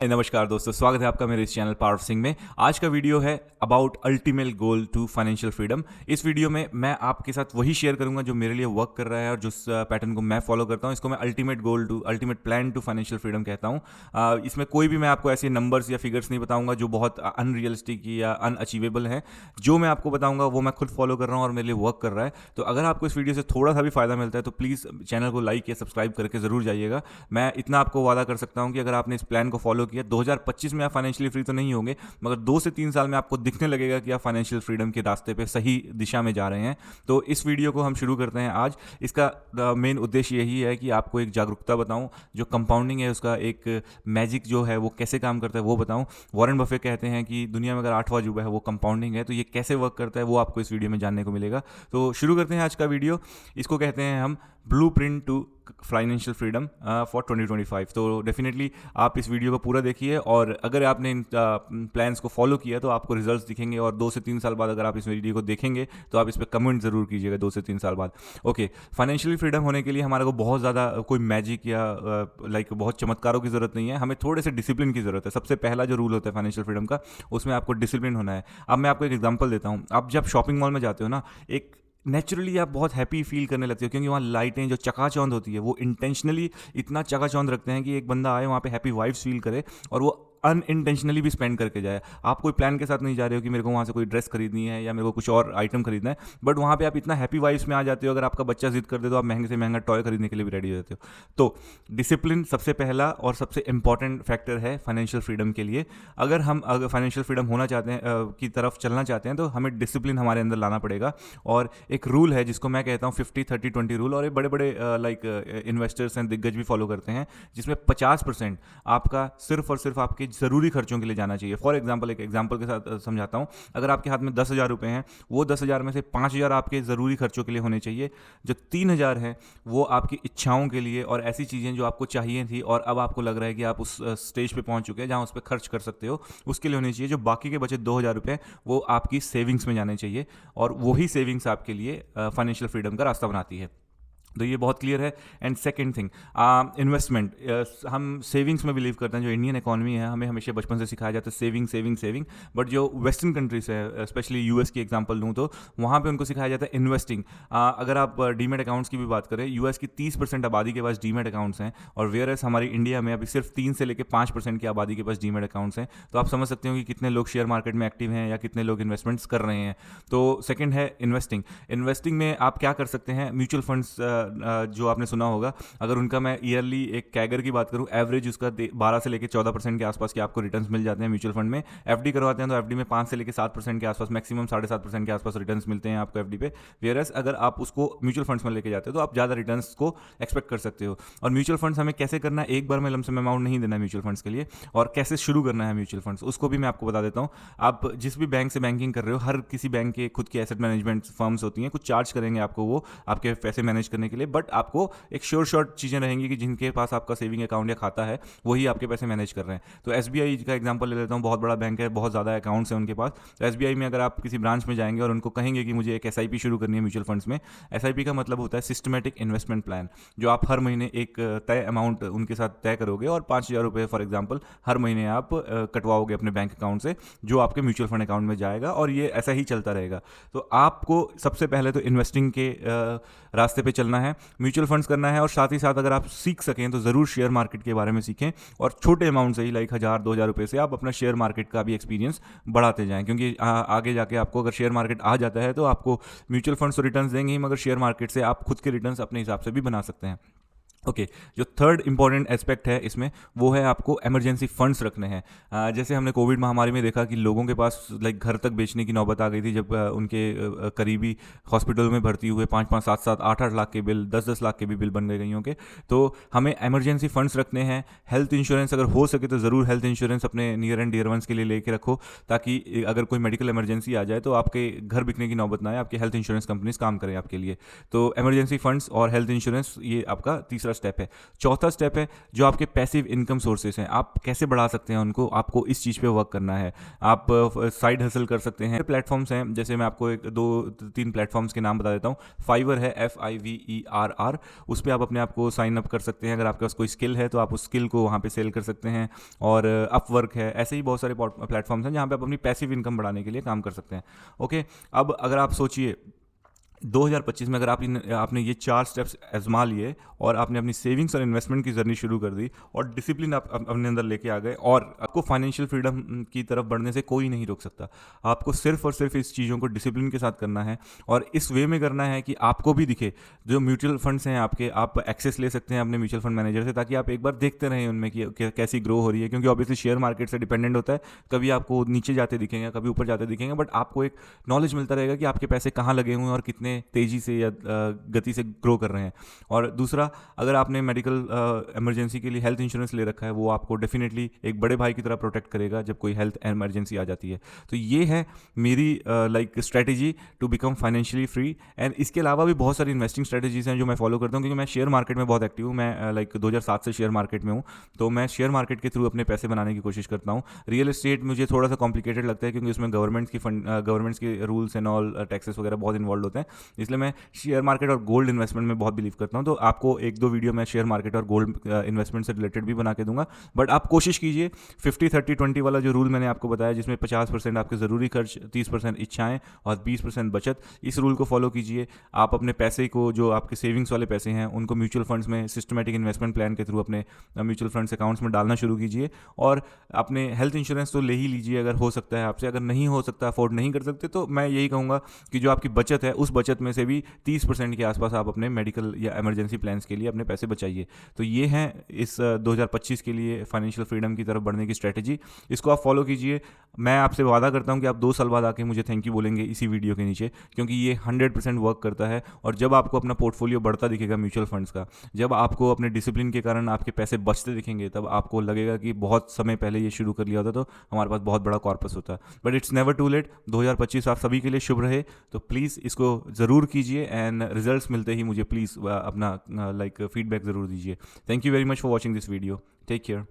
नमस्कार दोस्तों, स्वागत है आपका मेरे इस चैनल पावर ऑफ सिंह में। आज का वीडियो है about ultimate goal to financial freedom. इस वीडियो में मैं आपके साथ वही शेयर करूंगा जो मेरे लिए वर्क कर रहा है और जिस पैटर्न को मैं फॉलो करता हूं। इसको मैं ultimate plan to financial freedom कहता हूं। इसमें कोई भी मैं आपको ऐसे नंबर्स या फिगर्स नहीं बताऊंगा जो बहुत अनरियलिस्टिक या अनअचीवेबल हैं। जो मैं आपको बताऊंगा वो मैं खुद फॉलो कर रहा हूँ और मेरे लिए वर्क कर रहा है। तो अगर आपको इस वीडियो से थोड़ा सा भी फायदा मिलता है तो प्लीज़ चैनल को लाइक या सब्सक्राइब करके ज़रूर जाइएगा। मैं इतना आपको वादा कर सकता हूँ कि अगर आपने इस प्लान को फॉलो किया 2025 में आप फाइनेंशियली फ्री तो नहीं होंगे, मगर 2 से 3 साल में आपको दिखने लगेगा कि आप फाइनेंशियल फ्रीडम के रास्ते पे सही दिशा में जा रहे हैं। तो इस वीडियो को हम शुरू करते हैं आज। इसका मेन उद्देश्य यही है कि आपको एक जागरूकता बताऊं, जो कंपाउंडिंग है उसका एक मैजिक जो है वो कैसे काम करता है वो बताऊं। वॉरेन बफे कहते हैं कि दुनिया में अगर 8वां अजूबा है वो कंपाउंडिंग है, तो ये कैसे वर्क करता है वो आपको इस वीडियो में जानने को मिलेगा। तो शुरू करते हैं आज का वीडियो। इसको कहते हैं हम blueprint to financial freedom for 2025। तो डेफिनेटली आप इस वीडियो को पूरा देखिए और अगर आपने इन प्लान्स को फॉलो किया तो आपको रिजल्ट्स दिखेंगे। और 2 से 3 साल बाद अगर आप इस वीडियो को देखेंगे तो आप इस पर कमेंट जरूर कीजिएगा 2 से 3 साल बाद। ओके, फाइनेंशियली फ्रीडम होने के लिए हमारे को बहुत ज़्यादा कोई मैजिक या बहुत चमत्कारों की ज़रूरत नहीं है, हमें थोड़े से डिसिप्लिन की ज़रूरत है। सबसे पहला जो रूल होता है फाइनेंशियल फ्रीडम का, उसमें आपको डिसिप्लिन होना है। अब मैं आपको एक एग्जांपल देता हूँ। आप जब शॉपिंग मॉल में जाते हो ना, एक नेचुरली आप बहुत हैप्पी फील करने लगते हो, क्योंकि वहाँ लाइटें जो चकाचौंध होती है वो इंटेंशनली इतना चकाचौंध रखते हैं कि एक बंदा आए वहाँ पे हैप्पी वाइब्स फील करे और वो अनइंटेंशनली भी स्पेंड करके जाए। आप कोई प्लान के साथ नहीं जा रहे हो कि मेरे को वहाँ से कोई ड्रेस खरीदनी है या मेरे को कुछ और आइटम खरीदना है, बट वहाँ पे आप इतना हैप्पी वाइब्स में आ जाते हो। अगर आपका बच्चा जिद कर दे तो आप महंगे से महंगा टॉय खरीदने के लिए भी रेडी हो जाते हो। तो डिसिप्लिन सबसे पहला और सबसे इंपॉर्टेंट फैक्टर है फाइनेंशियल फ्रीडम के लिए। अगर फाइनेंशियल फ्रीडम होना चाहते हैं की तरफ चलना चाहते हैं तो हमें डिसिप्लिन हमारे अंदर लाना पड़ेगा। और एक रूल है जिसको मैं कहता हूँ 50-30-20 रूल, और ये बड़े बड़े इन्वेस्टर्स एंड दिग्गज भी फॉलो करते हैं, जिसमें 50% आपका सिर्फ और सिर्फ आपके ज़रूरी खर्चों के लिए जाना चाहिए। फॉर एग्जाम्पल, एक एग्जाम्पल के साथ समझाता हूँ। अगर आपके हाथ में 10,000 रुपये हैं, वो 10,000 में से 5,000 आपके ज़रूरी खर्चों के लिए होने चाहिए। जो 3,000 हैं वो आपकी इच्छाओं के लिए और ऐसी चीज़ें जो आपको चाहिए थी और अब आपको लग रहा है कि आप उस स्टेज पे पहुंच चुके हैं जहां उस पर खर्च कर सकते हो, उसके लिए होनी चाहिए। जो बाकी के बचे 2,000 रुपये वो आपकी सेविंग्स में जाने चाहिए, और वही सेविंग्स आपके लिए फाइनेंशियल फ्रीडम का रास्ता बनाती है। तो ये बहुत क्लियर है। And second thing, investment. हम सेविंग्स में बिलीव करते हैं। जो इंडियन इकोनॉमी है, हमें हमेशा बचपन से सिखाया जाता है सेविंग सेविंग सेविंग, बट जो वेस्टर्न कंट्रीज है, स्पेशली यूएस की एग्जांपल दूं तो वहाँ पे उनको सिखाया जाता है इन्वेस्टिंग। अगर आप डीमेट अकाउंट्स की भी बात करें, यूएस की 30% आबादी के पास डीमेट अकाउंट्स हैं, और वेयर एस हमारी इंडिया में अभी सिर्फ 3 से लेकर 5% की आबादी के पास डीमेट अकाउंट्स हैं। तो आप समझ सकते हो कि कितने लोग शेयर मार्केट में एक्टिव हैं या कितने लोग इन्वेस्टमेंट्स कर रहे हैं। तो सेकेंड है इन्वेस्टिंग। इन्वेस्टिंग में आप क्या कर सकते हैं, म्यूचुअल फंड्स जो आपने सुना होगा, अगर उनका मैं ईयरली एक कैगर की बात करूं, एवरेज उसका 12 से लेकर 14% के आसपास के आपको रिटर्न्स मिल जाते हैं म्यूचुअल फंड में। एफडी करवाते हैं तो एफडी में 5 से लेकर 7% के आसपास, मैक्सिमम 7.5% के आसपास रिटर्न्स मिलते हैं आपको एफडी पे। वेयरएस अगर आप उसको म्यूचुअल फंड्स में लेके जाते हो तो आप ज़्यादा रिटर्न्स को एक्सपेक्ट कर सकते हो। और म्यूचुअल फंड्स हमें कैसे करना है, एक बार में लमसम अमाउंट नहीं देना है म्यूचुअल फंड्स के लिए, और कैसे शुरू करना है म्यूचुअल फंड्स उसको भी मैं आपको बता देता हूँ। आप जिस भी बैंक से बैंकिंग कर रहे हो, हर किसी बैंक के खुद की एसेट मैनेजमेंट फर्म्स होती हैं, कुछ चार्ज करेंगे आपको वो आपके पैसे मैनेज करने के लिए, बट आपको एक श्योर शॉर्ट चीज़ें रहेंगी कि जिनके पास आपका सेविंग अकाउंट या खाता है वही आपके पैसे मैनेज कर रहे हैं। तो एसबीआई का एग्जांपल ले लेता हूँ, बहुत बड़ा बैंक है, बहुत ज़्यादा अकाउंट्स हैं उनके पास। तो एसबीआई में अगर आप किसी ब्रांच में जाएंगे और उनको कहेंगे कि मुझे एक एसआईपी शुरू करनी है म्यूचुअल फंड्स में, एसआईपी का मतलब होता है सिस्टमेटिक इन्वेस्टमेंट प्लान, जो आप हर महीने एक तय अमाउंट उनके साथ तय करोगे और 5,000 रुपये फॉर एग्जाम्पल हर महीने आप कटवाओगे अपने बैंक अकाउंट से, जो आपके म्यूचुअल फंड अकाउंट में जाएगा, और ये ऐसा ही चलता रहेगा। तो आपको सबसे पहले तो इन्वेस्टिंग के रास्ते पे चलना है, म्यूचुअल फंड्स करना है, और साथ ही साथ अगर आप सीख सकें तो ज़रूर शेयर मार्केट के बारे में सीखें, और छोटे अमाउंट से ही, लाइक 1,000-2,000 रुपये से आप अपना शेयर मार्केट का भी एक्सपीरियंस बढ़ाते जाएं। क्योंकि आगे जाके आपको अगर शेयर मार्केट आ जाता है तो आपको म्यूचुअल फंड्स तो रिटर्न्स देंगे ही, मगर शेयर मार्केट से आप खुद के रिटर्न्स अपने हिसाब से भी बना सकते हैं। ओके, जो थर्ड इंपॉर्टेंट एस्पेक्ट है इसमें वो है आपको इमरजेंसी फंड्स रखने हैं। जैसे हमने कोविड महामारी में देखा कि लोगों के पास लाइक घर तक बेचने की नौबत आ गई थी, जब उनके करीबी हॉस्पिटल में भर्ती हुए 5-5, 7-7, 8-8 लाख के बिल, 10-10 लाख के भी बिल बन गए कईयों के। तो हमें इमरजेंसी फंड्स रखने हैं। हेल्थ इंश्योरेंस अगर हो सके तो ज़रूर हेल्थ इंश्योरेंस अपने नियर एंड डियर वंस के लिए लेके रखो, ताकि अगर कोई मेडिकल इमरजेंसी आ जाए तो आपके घर बिकने की नौबत ना आए, आपके हेल्थ इंश्योरेंस कंपनीज काम करें आपके लिए। तो इमरजेंसी फंड्स और हेल्थ इंश्योरेंस, ये आपका तीसरा स्टेप है। चौथा स्टेप है जो आपके पैसिव इनकम सोर्सेस हैं, आप कैसे बढ़ा सकते हैं उनको, आपको इस चीज़ पे वर्क करना है। आप साइड हसल कर सकते हैं। प्लेटफॉर्म्स हैं, जैसे मैं आपको एक दो तीन प्लेटफॉर्म्स के नाम बता देता हूँ। फाइवर है, FIVERR, उस पर आप अपने आप को साइन अप कर सकते हैं। अगर आपके पास कोई स्किल है तो आप उस स्किल को वहाँ पे सेल कर सकते हैं। और अपवर्क है, ऐसे ही बहुत सारे प्लेटफॉर्म्स हैं जहाँ पे आप अपनी पैसिव इनकम बढ़ाने के लिए काम कर सकते हैं। ओके, अब अगर आप सोचिए 2025 में अगर आपने ये 4 स्टेप्स आजमा लिए और आपने अपनी सेविंग्स और इन्वेस्टमेंट की जर्नी शुरू कर दी और डिसिप्लिन आप अपने अंदर लेके आ गए, और आपको फाइनेंशियल फ्रीडम की तरफ बढ़ने से कोई नहीं रोक सकता। आपको सिर्फ और सिर्फ इस चीज़ों को डिसिप्लिन के साथ करना है और इस वे में करना है कि आपको भी दिखे। जो म्यूचुअल फंड्स हैं आपके, आप एक्सेस ले सकते हैं अपने म्यूचुअल फंड मैनेजर से, ताकि आप एक बार देखते रहें उनमें कि कैसी ग्रो हो रही है, क्योंकि ऑब्वियसली शेयर मार्केट से डिपेंडेंट होता है। कभी आपको नीचे जाते दिखेंगे, कभी ऊपर जाते दिखेंगे, बट आपको एक नॉलेज मिलता रहेगा कि आपके पैसे कहाँ लगे हुए हैं और कितने तेज़ी से गति से ग्रो कर रहे हैं। और दूसरा, अगर आपने मेडिकल इमरजेंसी के लिए हेल्थ इंश्योरेंस ले रखा है, वो आपको डेफिनेटली एक बड़े भाई की तरह प्रोटेक्ट करेगा जब कोई हेल्थ इमरजेंसी आ जाती है। तो ये है मेरी strategy to become financially free. And इसके अलावा भी बहुत सारी इन्वेस्टिंग स्ट्रेटेजीज हैं जो मैं फॉलो करता हूँ, क्योंकि मैं शेयर मार्केट में बहुत एक्टिव हूँ। मैं 2007 से शेयर मार्केट में हूँ, तो मैं शेयर मार्केट के थ्रू अपने पैसे बनाने की कोशिश करता हूँ। रियल एस्टेट मुझे थोड़ा सा कॉम्प्लिकेटेड लगता है, क्योंकि उसमें गवर्नमेंट्स के रूल्स एंड ऑल टैक्सेस वगैरह बहुत इन्वॉल्व होते हैं, इसलिए मैं शेयर मार्केट और गोल्ड इन्वेस्टमेंट में बहुत बिलीव करता हूं। तो आपको एक दो वीडियो मैं शेयर मार्केट और गोल्ड इन्वेस्टमेंट से रिलेटेड भी बना के दूंगा। बट आप कोशिश कीजिए 50-30-20 वाला जो रूल मैंने आपको बताया, जिसमें 50% आपके ज़रूरी खर्च, 30% इच्छाएं और 20% बचत, इस रूल को फॉलो कीजिए। आप अपने पैसे को, जो आपके सेविंग्स वाले पैसे हैं, उनको म्यूचुअल फंड्स में सिस्टमेटिक इन्वेस्टमेंट प्लान के थ्रू अपने म्यूचुअल फंड्स अकाउंट्स में डालना शुरू कीजिए। और अपने हेल्थ इंश्योरेंस तो ले ही लीजिए अगर हो सकता है आपसे। अगर नहीं हो सकता, अफोर्ड नहीं कर सकते, तो मैं यही कहूँगा कि जो आपकी बचत है, उस बचत में से भी 30% के आसपास आप अपने मेडिकल या इमरजेंसी प्लान्स के लिए अपने पैसे बचाइए। तो ये हैं इस 2025 के लिए फाइनेंशियल फ्रीडम की तरफ बढ़ने की स्ट्रैटेजी। इसको आप फॉलो कीजिए। मैं आपसे वादा करता हूं कि आप 2 साल बाद आके मुझे थैंक यू बोलेंगे इसी वीडियो के नीचे, क्योंकि ये 100% वर्क करता है। और जब आपको अपना पोर्टफोलियो बढ़ता दिखेगा म्यूचुअल फंड्स का, जब आपको अपने डिसिप्लिन के कारण आपके पैसे बचते दिखेंगे, तब आपको लगेगा कि बहुत समय पहले ये शुरू कर लिया होता तो हमारे पास बहुत बड़ा कॉर्पस होता। But it's never too late. 2025 आप सभी के लिए शुभ रहे। तो प्लीज़ इसको ज़रूर कीजिए, एंड रिजल्ट्स मिलते ही मुझे प्लीज़ अपना फीडबैक ज़रूर दीजिए। Thank you very much for watching this video. Take care.